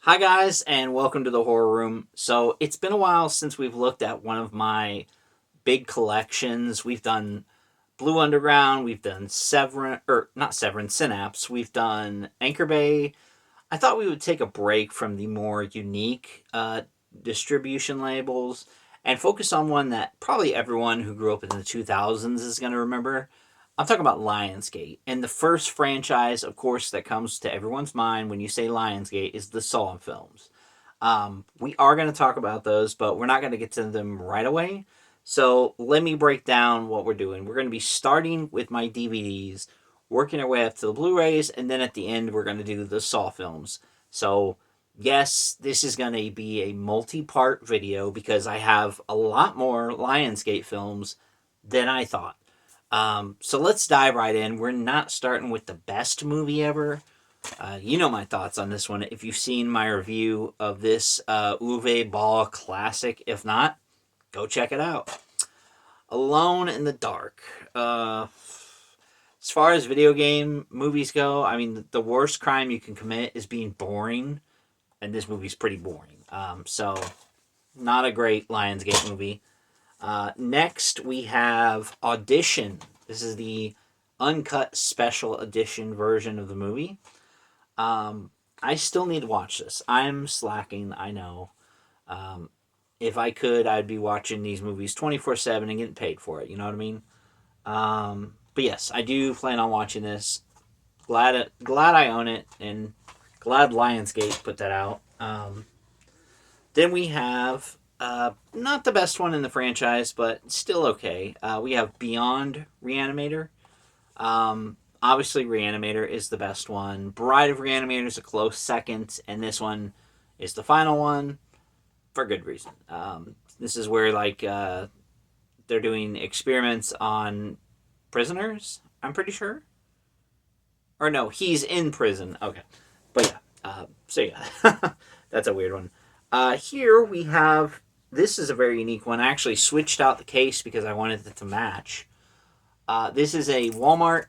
Hi, guys, and welcome to the Horror Room. So, it's been a while since we've looked at one of my big collections. We've done Blue Underground, we've done Severin, or not Severin, Synapse, we've done Anchor Bay. I thought we would take a break from the more unique distribution labels and focus on one that probably everyone who grew up in the 2000s is going to remember. I'm talking about Lionsgate. And the first franchise, of course, that comes to everyone's mind when you say Lionsgate is the Saw films. We are going to talk about those, but we're not going to get to them right away. So let me break down what we're doing. We're going to be starting with my DVDs, working our way up to the Blu-rays, and then at the end we're going to do the Saw films. So yes, this is going to be a multi-part video because I have a lot more Lionsgate films than I thought. So let's dive right in. We're not starting with the best movie ever. You know my thoughts on this one if you've seen my review of this Uwe Ball classic. If not, go check it out. Alone in the Dark. As far as video game movies go, I mean, the worst crime you can commit is being boring, and this movie's pretty boring. So, not a great Lionsgate movie. Next, we have Audition. This is the uncut special edition version of the movie. I still need to watch this. I'm slacking, I know. If I could, I'd be watching these movies 24/7 and getting paid for it. You know what I mean? But yes, I do plan on watching this. Glad I own it, and glad Lionsgate put that out. Then we have not the best one in the franchise, but still okay. We have Beyond Reanimator. Obviously, Reanimator is the best one. Bride of Reanimator is a close second, and this one is the final one for good reason. This is where they're doing experiments on prisoners. I'm pretty sure, or no, he's in prison. Okay, but yeah. So yeah, that's a weird one. Here we have. This is a very unique one. I actually switched out the case because I wanted it to match. This is a Walmart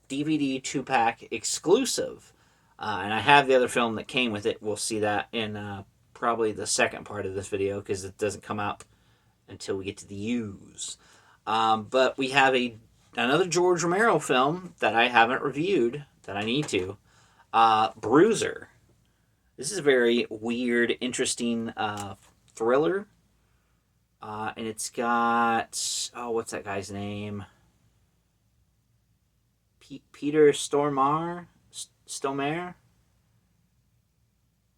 DVD 2-pack exclusive. And I have the other film that came with it. We'll see that in probably the second part of this video because it doesn't come out until we get to the U's. But we have another George Romero film that I haven't reviewed that I need to. Bruiser. This is a very weird, interesting thriller. And it's got... Oh, what's that guy's name? Peter Stormare? Stormare?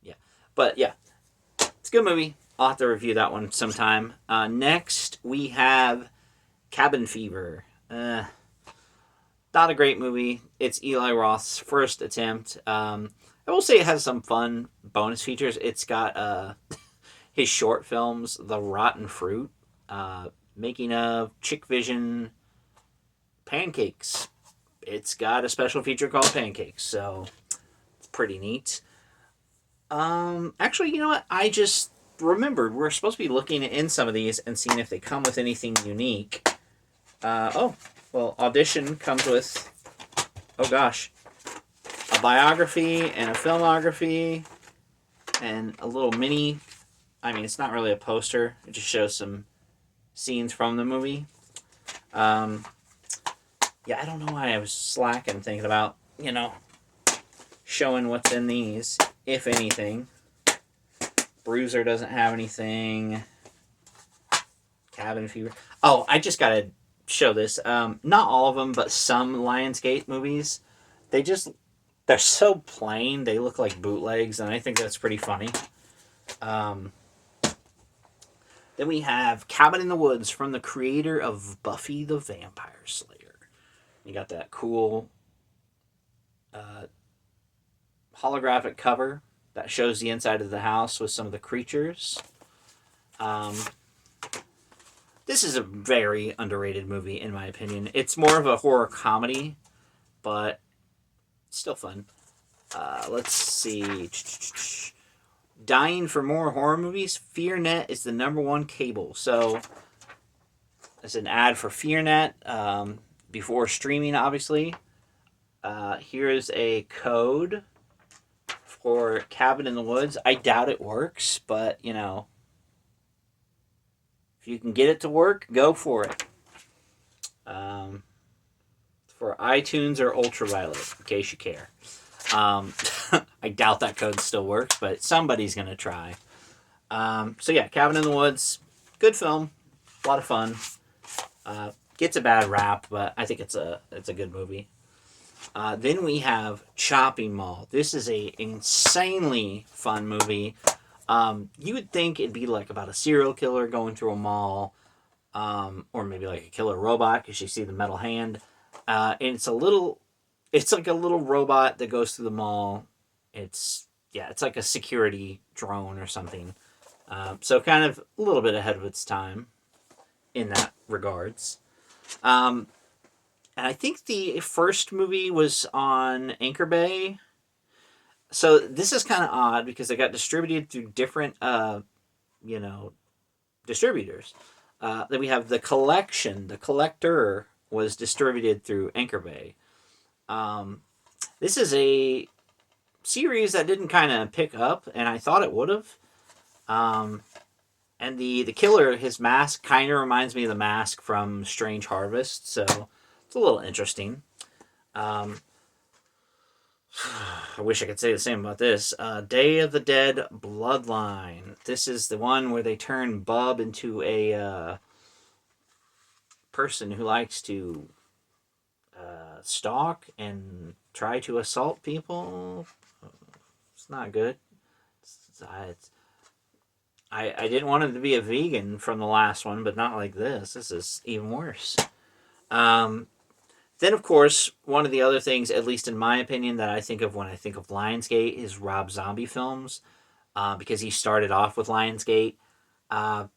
Yeah. But, yeah. It's a good movie. I'll have to review that one sometime. Next, we have Cabin Fever. Not a great movie. It's Eli Roth's first attempt. I will say it has some fun bonus features. It's got his short films, The Rotten Fruit, Making of, Chick Vision, Pancakes. It's got a special feature called Pancakes, so it's pretty neat. Actually, you know what? I just remembered we're supposed to be looking in some of these and seeing if they come with anything unique. Audition comes with, oh gosh, a biography and a filmography and a little mini. I mean, it's not really a poster. It just shows some scenes from the movie. Yeah, I don't know why I was slacking thinking about, showing what's in these, if anything. Bruiser doesn't have anything. Cabin Fever. Oh, I just gotta show this. Not all of them, but some Lionsgate movies, they're so plain, they look like bootlegs, and I think that's pretty funny. Then we have Cabin in the Woods from the creator of Buffy the Vampire Slayer. You got that cool holographic cover that shows the inside of the house with some of the creatures. This is a very underrated movie, in my opinion. It's more of a horror comedy, but it's still fun. Let's see. Dying for more horror movies? FearNet is the #1 cable. So, it's an ad for FearNet before streaming, obviously. Here's a code for Cabin in the Woods. I doubt it works, but you know, if you can get it to work, go for it. Um, for iTunes or Ultraviolet, in case you care. Um, I doubt that code still works, but somebody's gonna try. So yeah, Cabin in the Woods, good film, a lot of fun. Gets a bad rap, but I think it's a good movie. Then we have Chopping Mall. This is a insanely fun movie. You would think it'd be like about a serial killer going through a mall, or maybe like a killer robot because you see the metal hand. And it's like a little robot that goes through the mall. It's like a security drone or something. So kind of a little bit ahead of its time in that regards. And I think the first movie was on Anchor Bay. So this is kind of odd because it got distributed through different, you know, distributors. Then we have The Collection. The Collector was distributed through Anchor Bay. This is a series that didn't kind of pick up, and I thought it would have. And the killer, his mask kind of reminds me of the mask from Strange Harvest, so it's a little interesting. I wish I could say the same about this. Day of the Dead Bloodline. This is the one where they turn Bub into a person who likes to stalk and try to assault people. It's not good. I didn't want him to be a vegan from the last one, but not like this. This is even worse. Then, of course, one of the other things, at least in my opinion, that I think of when I think of Lionsgate is Rob Zombie films, because he started off with Lionsgate. I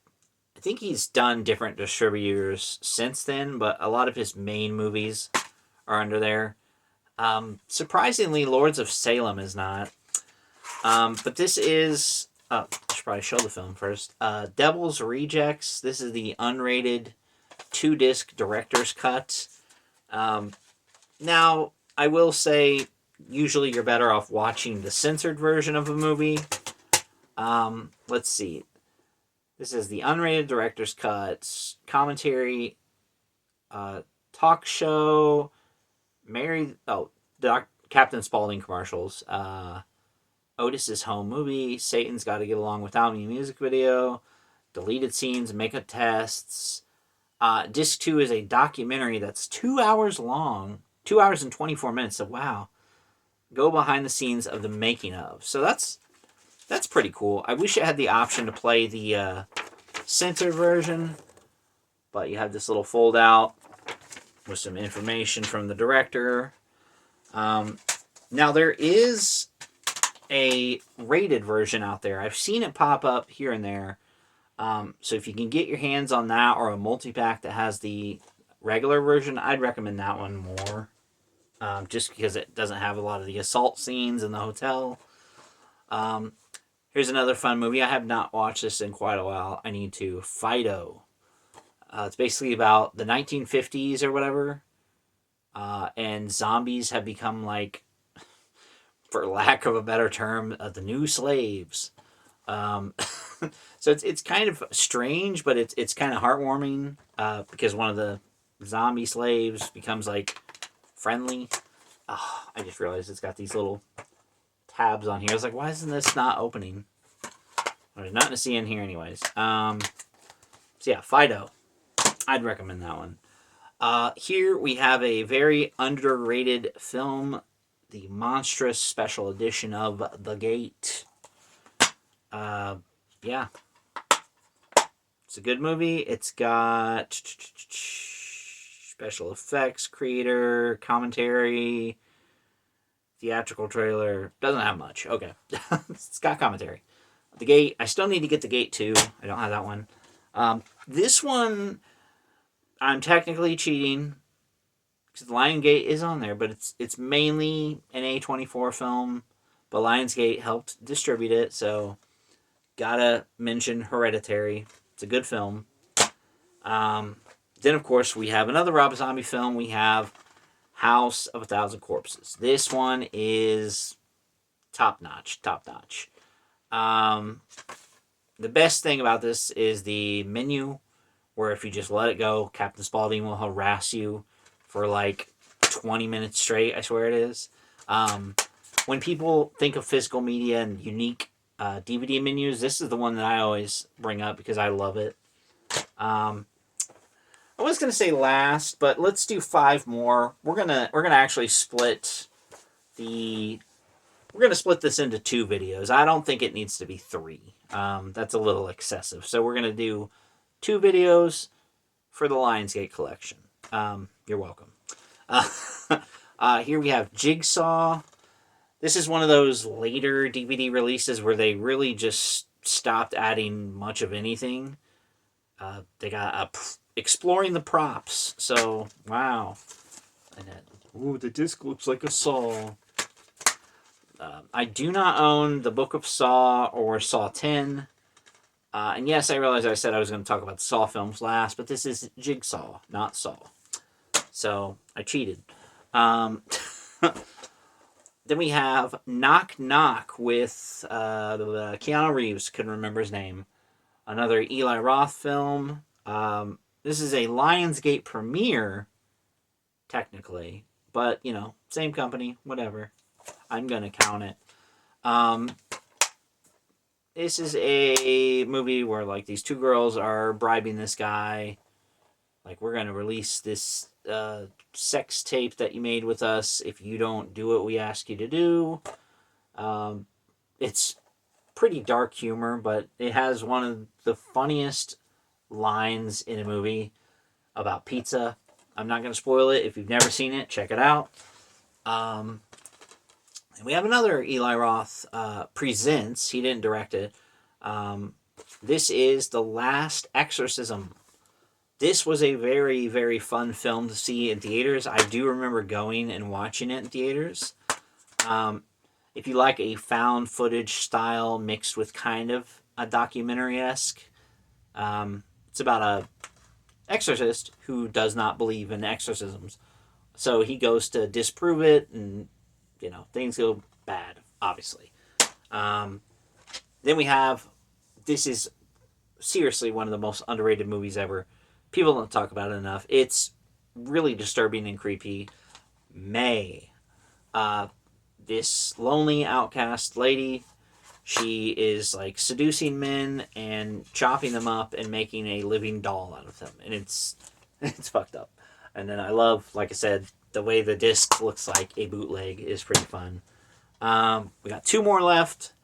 think he's done different distributors since then, but a lot of his main movies are under there. Surprisingly, Lords of Salem is not. But this is... I should probably show the film first. Devil's Rejects. This is the unrated 2-disc director's cut. Now, I will say, usually you're better off watching the censored version of a movie. Let's see. This is the unrated director's cut, commentary, talk show, Captain Spaulding commercials, Otis's home movie, Satan's Gotta Get Along Without Me music video, deleted scenes, makeup tests. Disc 2 is a documentary that's 2 hours long, 2 hours and 24 minutes. So wow, go behind the scenes of the making of. So that's pretty cool. I wish it had the option to play the censored version, but you have this little fold out with some information from the director. Now there is a rated version out there. I've seen it pop up here and there. So if you can get your hands on that or a multi-pack that has the regular version, I'd recommend that one more. Just because it doesn't have a lot of the assault scenes in the hotel. Here's another fun movie. I have not watched this in quite a while. I need to. Fido. It's basically about the 1950s or whatever. And zombies have become like, for lack of a better term, the new slaves. So it's kind of strange, but it's kind of heartwarming because one of the zombie slaves becomes like friendly. Oh, I just realized it's got these little tabs on here. I was like, why isn't this not opening? There's nothing to see in here anyways. So yeah, Fido. I'd recommend that one. Here we have a very underrated film, the monstrous special edition of The Gate. Yeah. It's a good movie. It's got special effects, creator, commentary, theatrical trailer. Doesn't have much. Okay. It's got commentary. The Gate. I still need to get The Gate 2. I don't have that one. This one, I'm technically cheating because Lionsgate is on there, but it's mainly an A24 film, but Lionsgate helped distribute it, so gotta mention Hereditary. It's a good film. Then, of course, we have another Rob Zombie film. We have House of a Thousand Corpses. This one is top notch, top notch. Um, the best thing about this is the menu, where if you just let it go, Captain Spaulding will harass you for like 20 minutes straight. I swear it is. When people think of physical media and unique DVD menus, this is the one that I always bring up because I love it. I was gonna say last, but let's do 5 more. We're gonna actually split the we're gonna split this into 2 videos. I don't think it needs to be 3. That's a little excessive. So we're gonna do 2 videos for the Lionsgate collection. You're welcome. Here we have Jigsaw. This is one of those later DVD releases where they really just stopped adding much of anything. They got exploring the props. So, wow. And then, ooh, the disc looks like a saw. I do not own the Book of Saw or Saw 10. And yes, I realize I said I was going to talk about the Saw films last, but this is Jigsaw, not Saw. So, I cheated. Then we have Knock Knock with Keanu Reeves. Couldn't remember his name. Another Eli Roth film. This is a Lionsgate premiere, technically. But, same company, whatever. I'm going to count it. This is a movie where, like, these 2 girls are bribing this guy. Like, we're going to release this sex tape that you made with us if you don't do what we ask you to do. It's pretty dark humor, but it has one of the funniest lines in a movie about pizza. I'm not going to spoil it. If you've never seen it, check it out. And we have another Eli Roth presents. He didn't direct it. This is The Last Exorcism. This was a very, very fun film to see in theaters. I do remember going and watching it in theaters. If you like a found footage style mixed with kind of a documentary-esque, it's about a exorcist who does not believe in exorcisms. So he goes to disprove it, and, things go bad, obviously. Then we have, this is seriously one of the most underrated movies ever. People don't talk about it enough. It's really disturbing and creepy. May. This lonely outcast lady, she is like seducing men and chopping them up and making a living doll out of them. And it's fucked up. And then I love, like I said, the way the disc looks like a bootleg is pretty fun. We got 2 more left.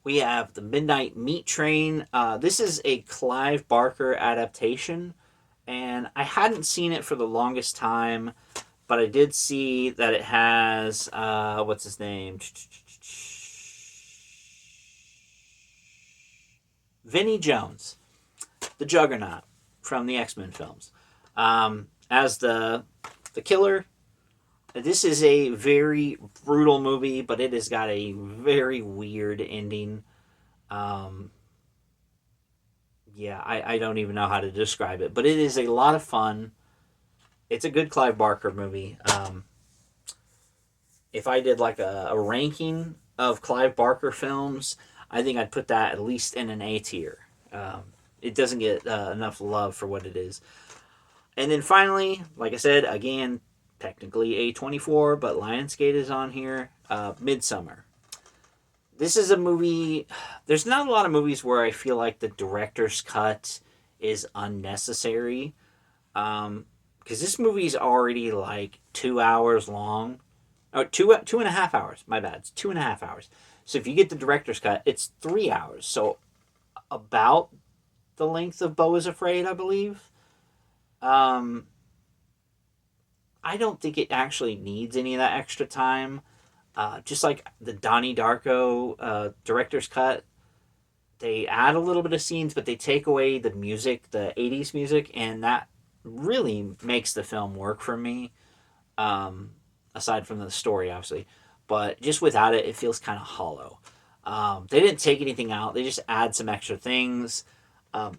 We have The Midnight Meat Train. This is a Clive Barker adaptation. And I hadn't seen it for the longest time, but I did see that it has, what's his name? Vinnie Jones, the Juggernaut from the X-Men films, as the killer. This is a very brutal movie, but it has got a very weird ending. I don't even know how to describe it, but it is a lot of fun. It's a good Clive Barker movie. If I did like a ranking of Clive Barker films, I think I'd put that at least in an A tier. It doesn't get enough love for what it is. And then finally, like I said, again, technically A24, but Lionsgate is on here. Midsummer. This is a movie. There's not a lot of movies where I feel like the director's cut is unnecessary. Because this movie's already like 2 hours long. Oh, 2.5 hours. My bad. It's 2.5 hours. So if you get the director's cut, it's 3 hours. So about the length of Beau is Afraid, I believe. I don't think it actually needs any of that extra time. Just like the Donnie Darko director's cut, they add a little bit of scenes, but they take away the music, the 80s music, and that really makes the film work for me. Aside from the story, obviously. But just without it, it feels kind of hollow. They didn't take anything out. They just add some extra things.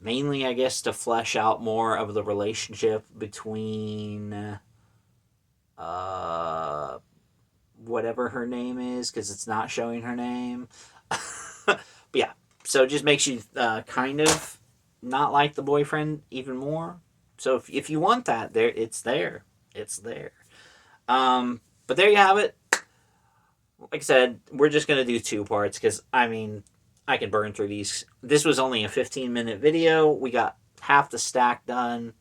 Mainly, I guess, to flesh out more of the relationship between whatever her name is because it's not showing her name. But yeah, so it just makes you kind of not like the boyfriend even more. So if you want that, there it's there. It's there. But there you have it. Like I said, we're just gonna do two parts because I mean, I can burn through these. This was only a 15-minute video. We got half the stack done.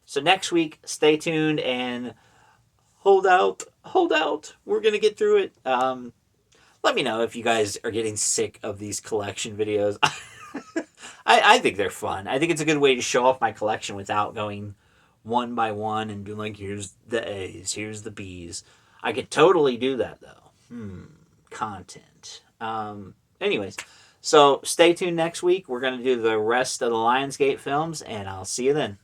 So next week, stay tuned and hold out, hold out. We're gonna get through it. Let me know if you guys are getting sick of these collection videos. I think they're fun. I think it's a good way to show off my collection without going one by one and being like, here's the A's, here's the B's. I could totally do that though. Content. Anyways, so stay tuned next week. We're going to do the rest of the Lionsgate films, and I'll see you then.